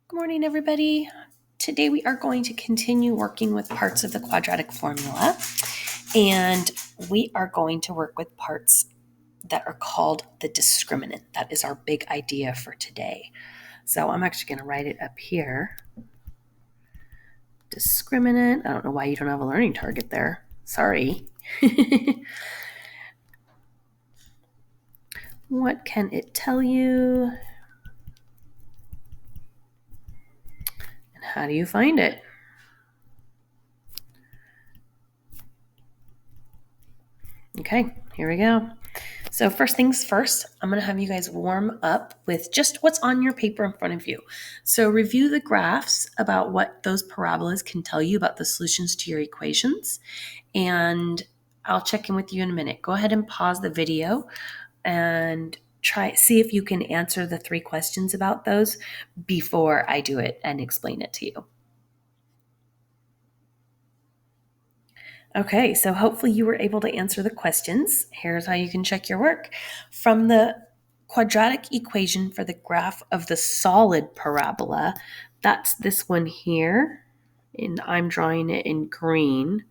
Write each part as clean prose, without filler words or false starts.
Good morning, everybody. Today we are going to continue working with parts of the quadratic formula, and we are going to work with parts that are called the discriminant. That is our big idea for today. So I'm actually going to write it up here. Discriminant. I don't know why you don't have a learning target there. Sorry. What can it tell you? And how do you find it? Okay, here we go. So first things first, I'm going to have you guys warm up with just what's on your paper in front of you. So review the graphs about what those parabolas can tell you about the solutions to your equations. And I'll check in with you in a minute. Go ahead and pause the video and see if you can answer the 3 questions about those before I do it and explain it to you. Okay, so hopefully you were able to answer the questions. Here's how you can check your work. From the quadratic equation for the graph of the solid parabola, that's this one here, and I'm drawing it in green.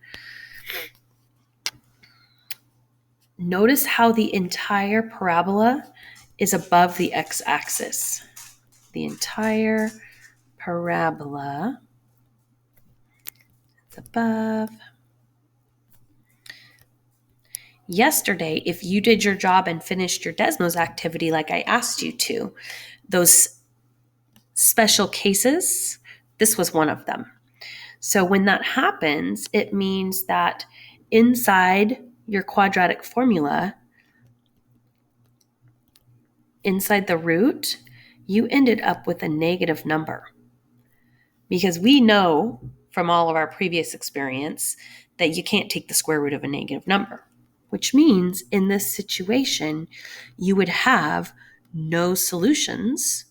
Notice how the entire parabola is above the x-axis. The entire parabola is above. Yesterday, if you did your job and finished your Desmos activity like I asked you to, those special cases, this was one of them. So when that happens, it means that inside your quadratic formula, inside the root, you ended up with a negative number. Because we know from all of our previous experience that you can't take the square root of a negative number, which means in this situation, you would have no solutions,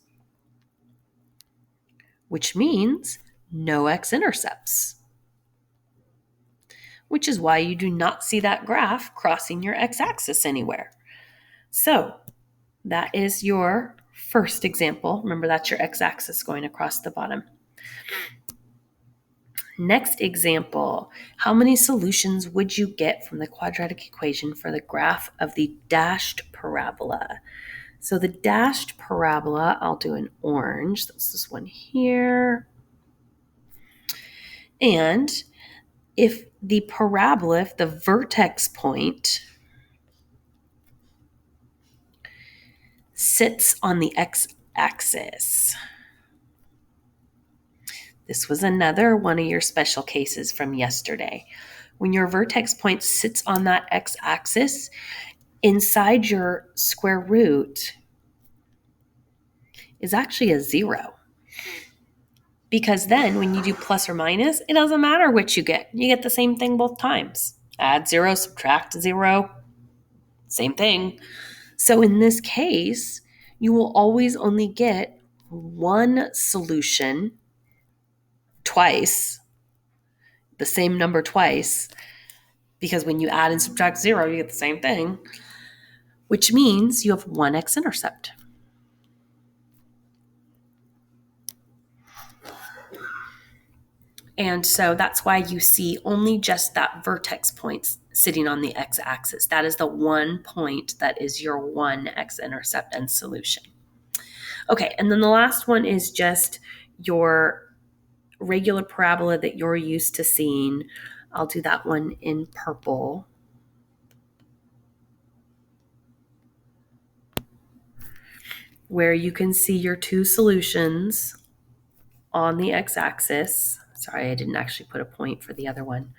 which means no x-intercepts, which is why you do not see that graph crossing your x-axis anywhere. So that is your first example. Remember, that's your x-axis going across the bottom. Next example, how many solutions would you get from the quadratic equation for the graph of the dashed parabola? So the dashed parabola, I'll do an orange. That's this one here. And if the parabola, if the vertex point sits on the x-axis, this was another one of your special cases from yesterday. When your vertex point sits on that x-axis, inside your square root is actually a 0. Because then when you do plus or minus, it doesn't matter which you get. You get the same thing both times. Add 0, subtract 0, same thing. So in this case, you will always only get one solution twice, the same number twice, because when you add and subtract 0, you get the same thing, which means you have one x-intercept. And so that's why you see only just that vertex point sitting on the x-axis. That is the one point that is your one x-intercept and solution. Okay, and then the last one is just your regular parabola that you're used to seeing. I'll do that one in purple. Where you can see your 2 solutions on the x-axis. Sorry, I didn't actually put a point for the other one.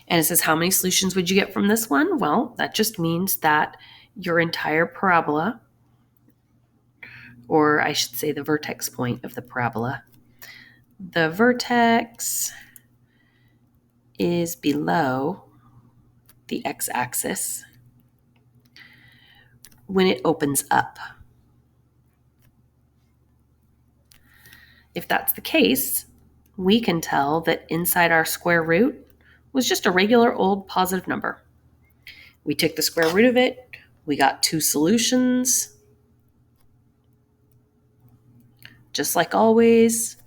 And it says, how many solutions would you get from this one? Well, that just means that your entire parabola, or I should say the vertex point of the parabola, the vertex is below the x-axis when it opens up. If that's the case, we can tell that inside our square root was just a regular old positive number. We took the square root of it. We got 2 solutions. just like always,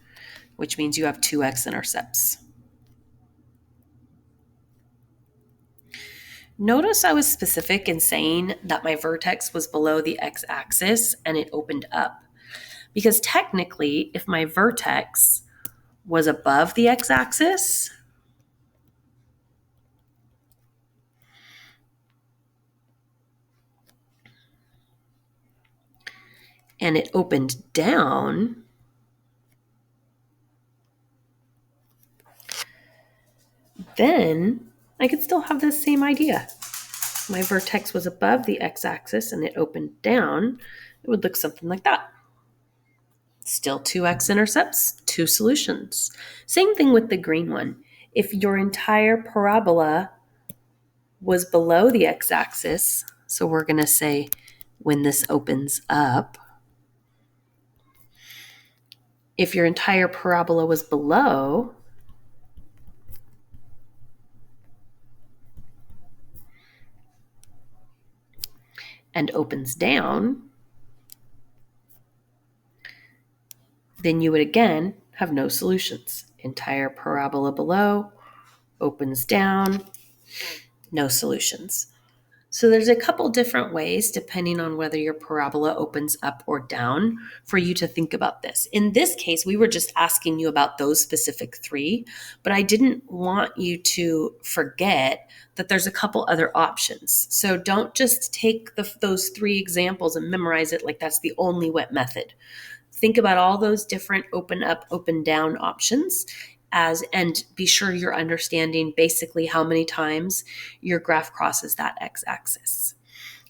which means you have two x-intercepts. Notice I was specific in saying that my vertex was below the x-axis and it opened up. Because technically, if my vertex was above the x-axis, and it opened down, then I could still have the same idea. My vertex was above the x-axis and it opened down, it would look something like that. Still two x-intercepts, two solutions. Same thing with the green one. If your entire parabola was below the x-axis, so we're going to say when this opens up, if your entire parabola was below, and opens down, then you would again have no solutions. Entire parabola below, opens down, no solutions. So there's a couple different ways, depending on whether your parabola opens up or down, for you to think about this. In this case, we were just asking you about those specific three, but I didn't want you to forget that there's a couple other options. So don't just take those three examples and memorize it like that's the only wet method. Think about all those different open up, open down options and be sure you're understanding basically how many times your graph crosses that x-axis.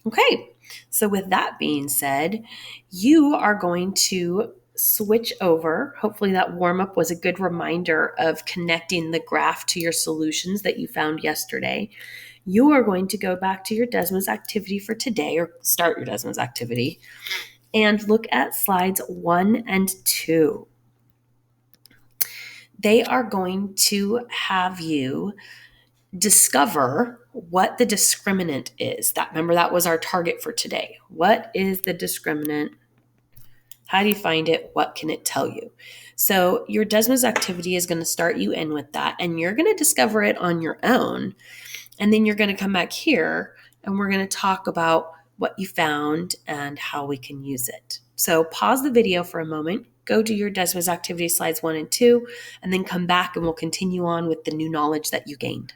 Okay, so with that being said, you are going to switch over. Hopefully that warm-up was a good reminder of connecting the graph to your solutions that you found yesterday. You are going to go back to your Desmos activity for today, or start your Desmos activity, and look at slides 1 and 2. They are going to have you discover what the discriminant is. Remember, that was our target for today. What is the discriminant? How do you find it? What can it tell you? So your Desmos activity is going to start you in with that, and you're going to discover it on your own. And then you're going to come back here, and we're going to talk about what you found and how we can use it. So pause the video for a moment, go to your Desmos activity slides 1 and 2, and then come back and we'll continue on with the new knowledge that you gained.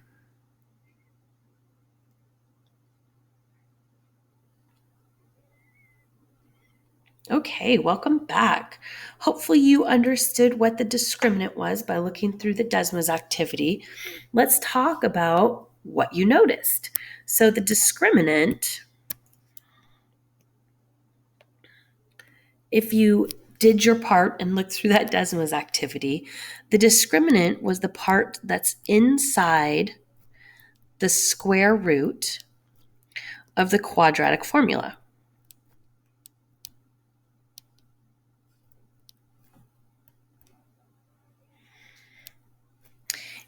Okay, welcome back. Hopefully you understood what the discriminant was by looking through the Desmos activity. Let's talk about what you noticed. So the discriminant, if you did your part and looked through that Desmos activity, the discriminant was the part that's inside the square root of the quadratic formula.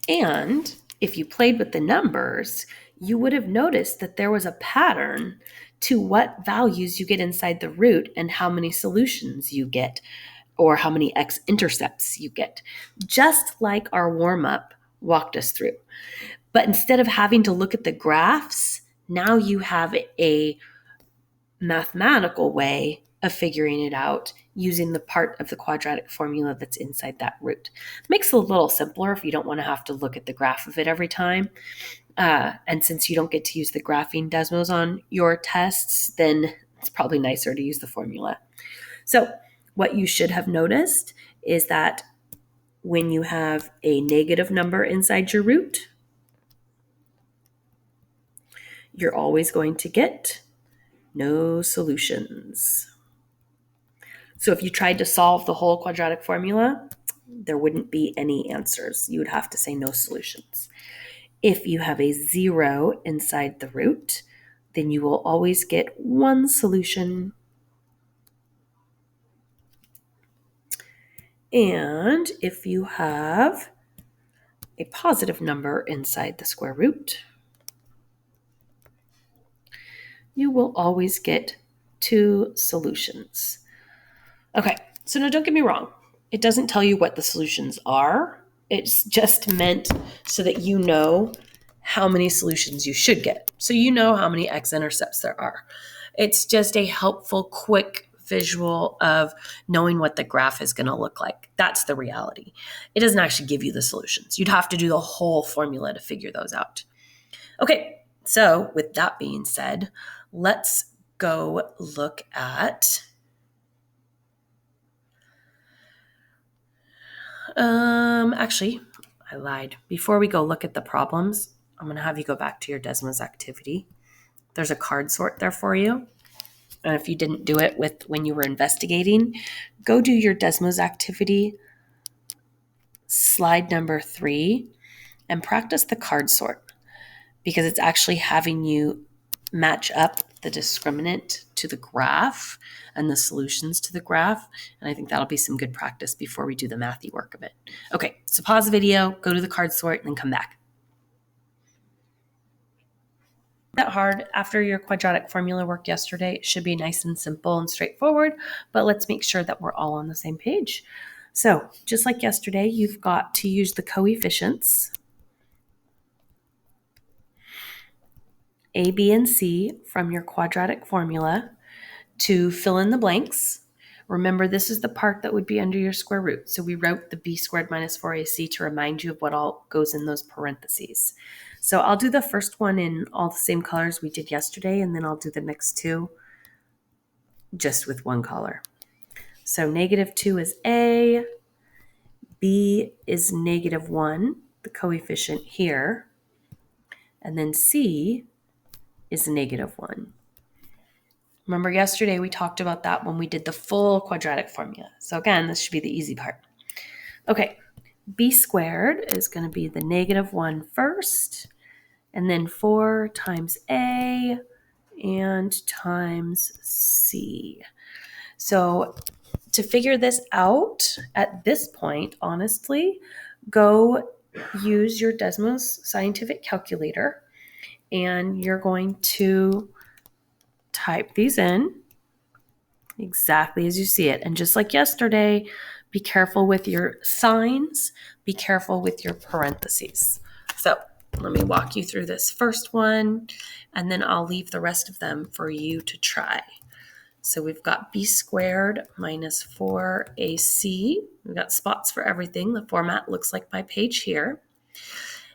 And if you played with the numbers, you would have noticed that there was a pattern to what values you get inside the root and how many solutions you get, or how many x-intercepts you get, just like our warm-up walked us through. But instead of having to look at the graphs, now you have a mathematical way of figuring it out using the part of the quadratic formula that's inside that root. Makes it a little simpler if you don't want to have to look at the graph of it every time. And since you don't get to use the graphing Desmos on your tests, then it's probably nicer to use the formula. So what you should have noticed is that when you have a negative number inside your root, you're always going to get no solutions. So if you tried to solve the whole quadratic formula, there wouldn't be any answers. You would have to say no solutions. If you have a 0 inside the root, then you will always get one solution. And if you have a positive number inside the square root, you will always get two solutions. Okay, So now don't get me wrong. It doesn't tell you what the solutions are. It's just meant so that you know how many solutions you should get. So you know how many x-intercepts there are. It's just a helpful, quick visual of knowing what the graph is going to look like. That's the reality. It doesn't actually give you the solutions. You'd have to do the whole formula to figure those out. Okay, so with that being said, let's go look at actually, I lied. Before we go look at the problems, I'm going to have you go back to your Desmos activity. There's a card sort there for you. And if you didn't do it with when you were investigating, go do your Desmos activity, slide number 3, and practice the card sort, because it's actually having you match up the discriminant to the graph and the solutions to the graph. And I think that'll be some good practice before we do the mathy work of it. Okay, so pause the video, go to the card sort, and then come back. That hard after your quadratic formula work yesterday. It should be nice and simple and straightforward, but let's make sure that we're all on the same page. So just like yesterday, you've got to use the coefficients A, B, and C from your quadratic formula to fill in the blanks. Remember, this is the part that would be under your square root. So we wrote the b squared minus 4ac to remind you of what all goes in those parentheses. So I'll do the first one in all the same colors we did yesterday, and then I'll do the next two just with one color. So -2 is A, B is -1, the coefficient here, and then C is -1. Remember yesterday we talked about that when we did the full quadratic formula. So again, this should be the easy part. Okay, b squared is going to be the -1 first, and then 4 times A and times C. So to figure this out at this point, honestly, go use your Desmos scientific calculator, and you're going to type these in exactly as you see it. And just like yesterday, be careful with your signs, be careful with your parentheses. So let me walk you through this first one, and then I'll leave the rest of them for you to try. So we've got b squared minus 4ac. We've got spots for everything. The format looks like my page here.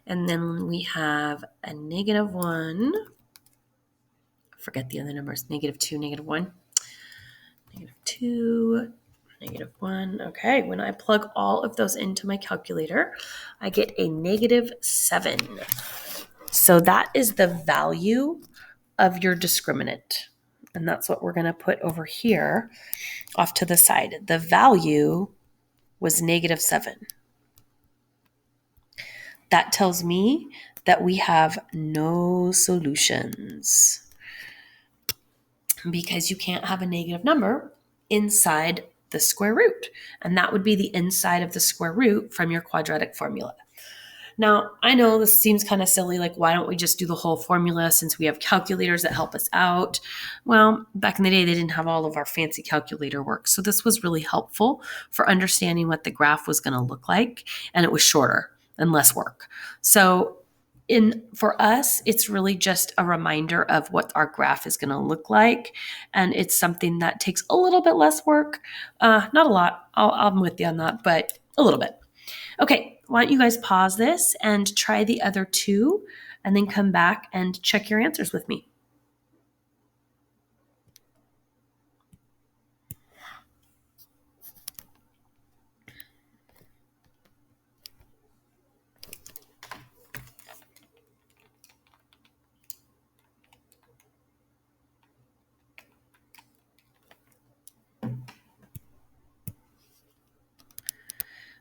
And then we have a -1. Forget the other numbers. -2, -1. -2, -1. Okay, when I plug all of those into my calculator, I get a -7. So that is the value of your discriminant. And that's what we're going to put over here off to the side. The value was -7. That tells me that we have no solutions, because you can't have a negative number inside the square root. And that would be the inside of the square root from your quadratic formula. Now, I know this seems kind of silly, like why don't we just do the whole formula since we have calculators that help us out? Well, back in the day, they didn't have all of our fancy calculator work. So this was really helpful for understanding what the graph was going to look like, and it was shorter and less work. So for us, it's really just a reminder of what our graph is going to look like, and it's something that takes a little bit less work. Not a lot. I'm with you on that, but a little bit. Okay, why don't you guys pause this and try the other two, and then come back and check your answers with me.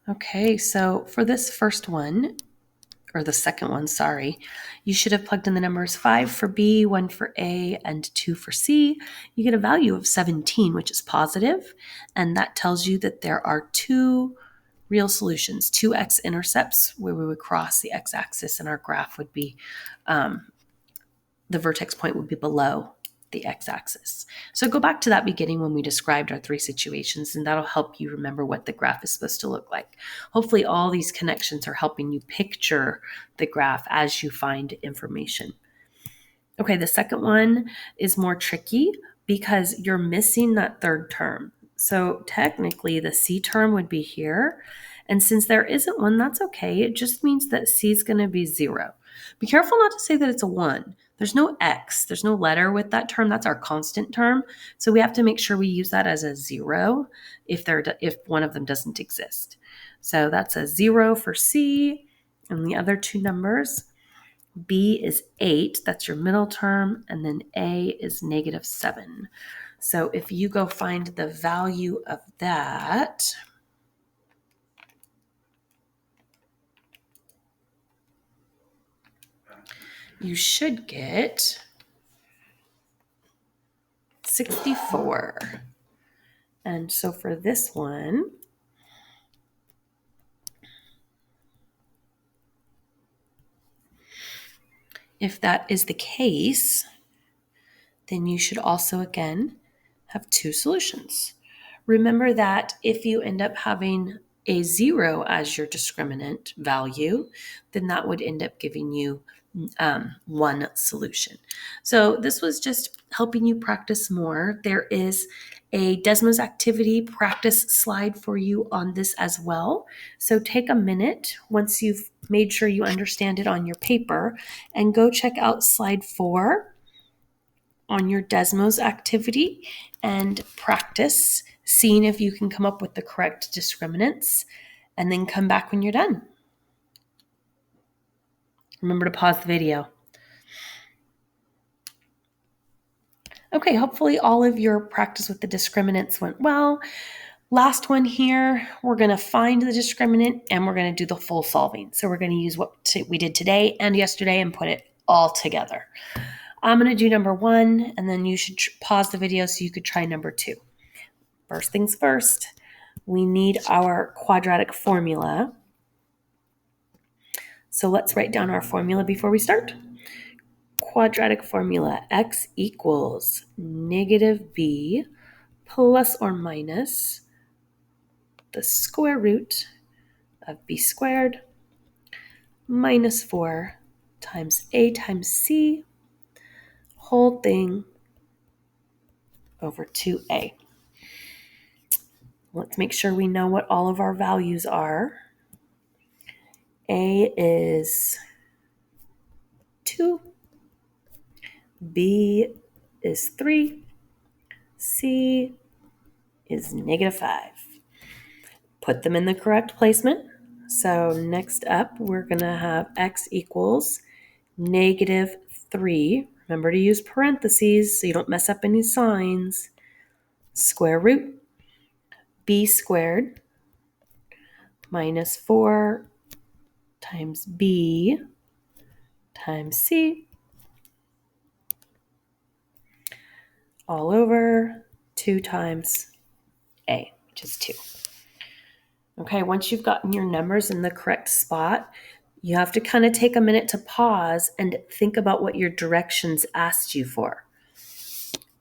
Okay, so for this first one, or the second one, sorry, you should have plugged in the numbers 5 for B, 1 for A, and 2 for C. You get a value of 17, which is positive, and that tells you that there are two real solutions, two x-intercepts where we would cross the x-axis, and our graph would be, the vertex point would be below the x-axis. So go back to that beginning when we described our three situations, and that'll help you remember what the graph is supposed to look like. Hopefully all these connections are helping you picture the graph as you find information. Okay, the second one is more tricky because you're missing that third term. So technically the C term would be here. And since there isn't one, that's okay. It just means that C is going to be 0. Be careful not to say that it's a 1. There's no X. There's no letter with that term. That's our constant term. So we have to make sure we use that as a 0 if one of them doesn't exist. So that's a 0 for C. And the other two numbers, B is 8. That's your middle term. And then A is -7. So if you go find the value of that, you should get 64. And so for this one, if that is the case, then you should also, again, have two solutions. Remember that if you end up having a 0 as your discriminant value, then that would end up giving you one solution. So this was just helping you practice more. There is a Desmos activity practice slide for you on this as well. So take a minute once you've made sure you understand it on your paper and go check out slide 4 on your Desmos activity and practice seeing if you can come up with the correct discriminants, and then come back when you're done. Remember to pause the video. Okay, hopefully all of your practice with the discriminants went well. Last one here, we're going to find the discriminant and we're going to do the full solving. So we're going to use what we did today and yesterday and put it all together. I'm going to do number 1, and then you should pause the video so you could try number 2. First things first, we need our quadratic formula. So let's write down our formula before we start. Quadratic formula, x equals -b plus or minus the square root of b squared minus 4 times a times c whole thing over 2a. Let's make sure we know what all of our values are. A is 2, B is 3, C is -5. Put them in the correct placement. So next up, we're going to have x equals -3. Remember to use parentheses so you don't mess up any signs. Square root b squared minus 4 times b times c all over 2 times a, which is 2. Okay, once you've gotten your numbers in the correct spot, you have to kind of take a minute to pause and think about what your directions asked you for.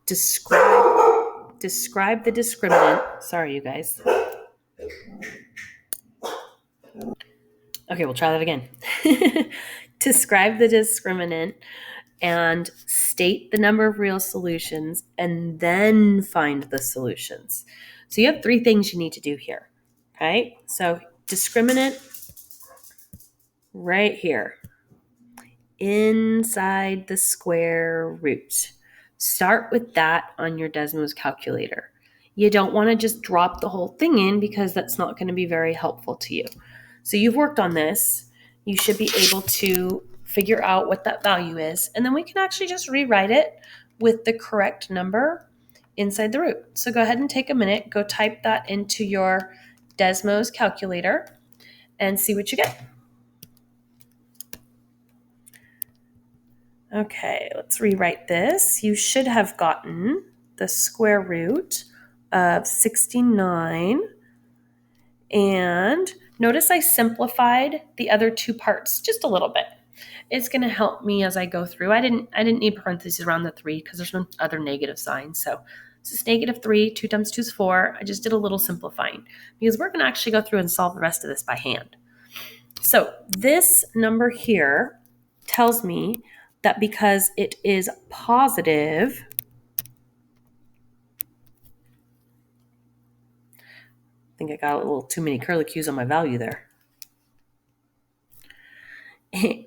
Describe the discriminant. Sorry, you guys. Okay, we'll try that again. Describe the discriminant and state the number of real solutions and then find the solutions. So you have 3 things you need to do here. Okay, so discriminant right here inside the square root. Start with that on your Desmos calculator. You don't want to just drop the whole thing in because that's not going to be very helpful to you. So you've worked on this. You should be able to figure out what that value is, and then we can actually just rewrite it with the correct number inside the root. So go ahead and take a minute, go type that into your Desmos calculator and see what you get. Okay, let's rewrite this. You should have gotten the square root of 69. And notice I simplified the other 2 parts just a little bit. it's going to help me as I go through. I didn't need parentheses around the 3 because there's no other negative signs. So this is -3, 2 times 2 is 4. I just did a little simplifying because we're going to actually go through and solve the rest of this by hand. So this number here tells me that because it is positive, I think I got a little too many curlicues on my value there.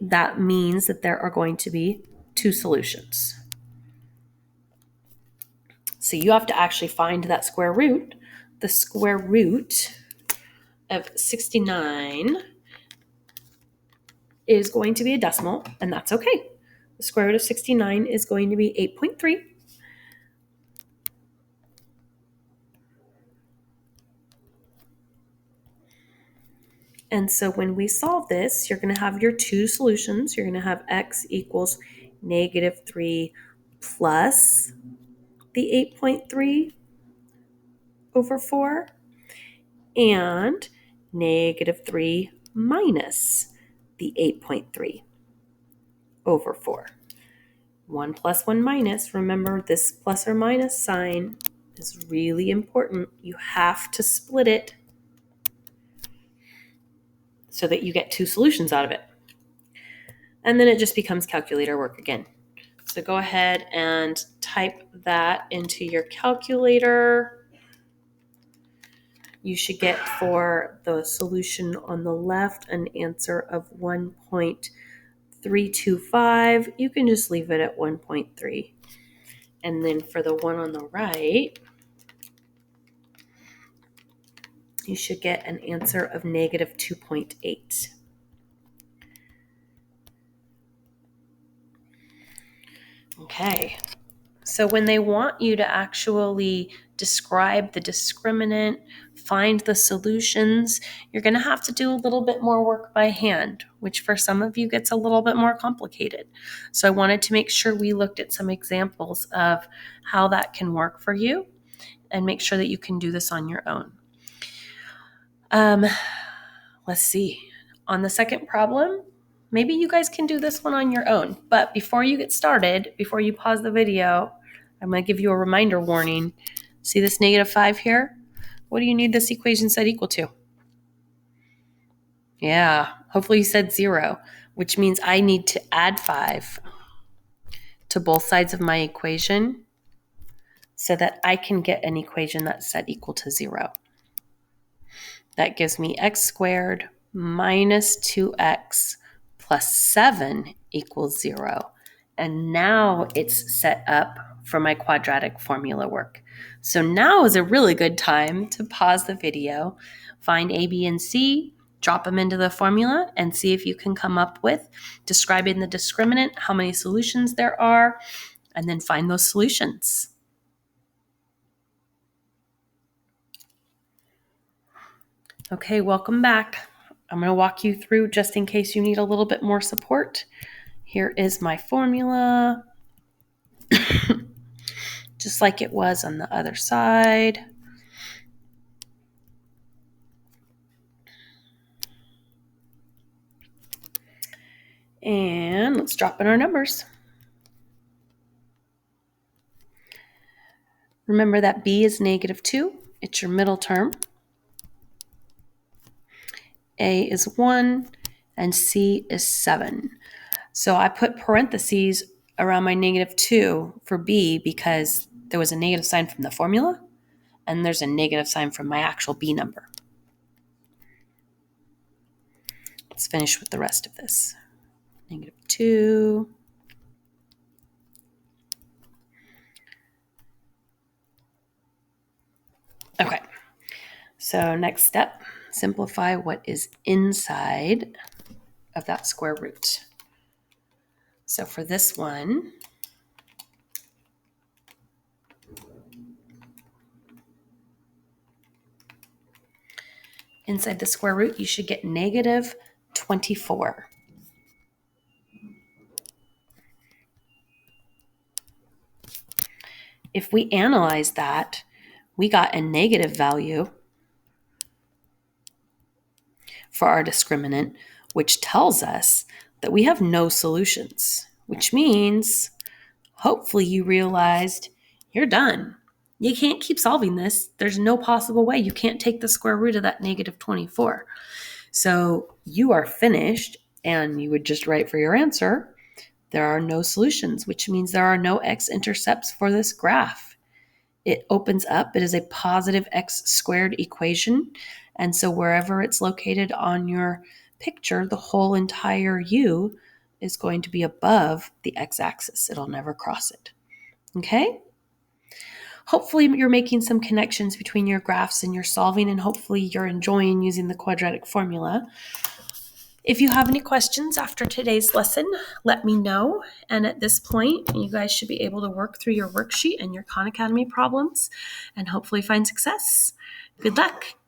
That means that there are going to be 2 solutions. So you have to actually find that square root. The square root of 69 is going to be a decimal, and that's okay. The square root of 69 is going to be 8.3. And so when we solve this, you're going to have your 2 solutions. You're going to have x equals -3 plus the 8.3 over 4 and -3 minus the 8.3 over 4. 1 plus 1 minus. Remember, this plus or minus sign is really important. You have to split it so that you get 2 solutions out of it. And then it just becomes calculator work again. So go ahead and type that into your calculator. You should get for the solution on the left an answer of 1.325. You can just leave it at 1.3. And then for the one on the right, you should get an answer of -2.8. Okay, so when they want you to actually describe the discriminant, find the solutions, you're going to have to do a little bit more work by hand, which for some of you gets a little bit more complicated. So I wanted to make sure we looked at some examples of how that can work for you and make sure that you can do this on your own. Let's see. On the second problem, maybe you guys can do this one on your own. But before you get started, before you pause the video, I'm going to give you a reminder warning. See this -5 here? What do you need this equation set equal to? Yeah, hopefully you said 0, which means I need to add 5 to both sides of my equation so that I can get an equation that's set equal to 0. That gives me x squared minus 2x plus 7 equals 0. And now it's set up for my quadratic formula work. So now is a really good time to pause the video, find A, B, and C, drop them into the formula, and see if you can come up with describing the discriminant, how many solutions there are, and then find those solutions. Okay, welcome back. I'm going to walk you through just in case you need a little bit more support. Here is my formula, just like it was on the other side. And let's drop in our numbers. Remember that B is -2. It's your middle term. A is 1, and C is 7. So I put parentheses around my -2 for B because there was a negative sign from the formula, and there's a negative sign from my actual B number. Let's finish with the rest of this. -2. Okay, so next step, simplify what is inside of that square root. So for this one, inside the square root, you should get -24. If we analyze that, we got a negative value for our discriminant, which tells us that we have no solutions, which means hopefully you realized you're done. You can't keep solving this. There's no possible way. You can't take the square root of that negative 24. So you are finished, and you would just write for your answer, there are no solutions, which means there are no x-intercepts for this graph. It opens up. It is a positive x squared equation. And so wherever it's located on your picture, the whole entire u is going to be above the x-axis. It'll never cross it. Okay? Hopefully you're making some connections between your graphs and you're solving, and hopefully you're enjoying using the quadratic formula. If you have any questions after today's lesson, let me know. And at this point, you guys should be able to work through your worksheet and your Khan Academy problems and hopefully find success. Good luck.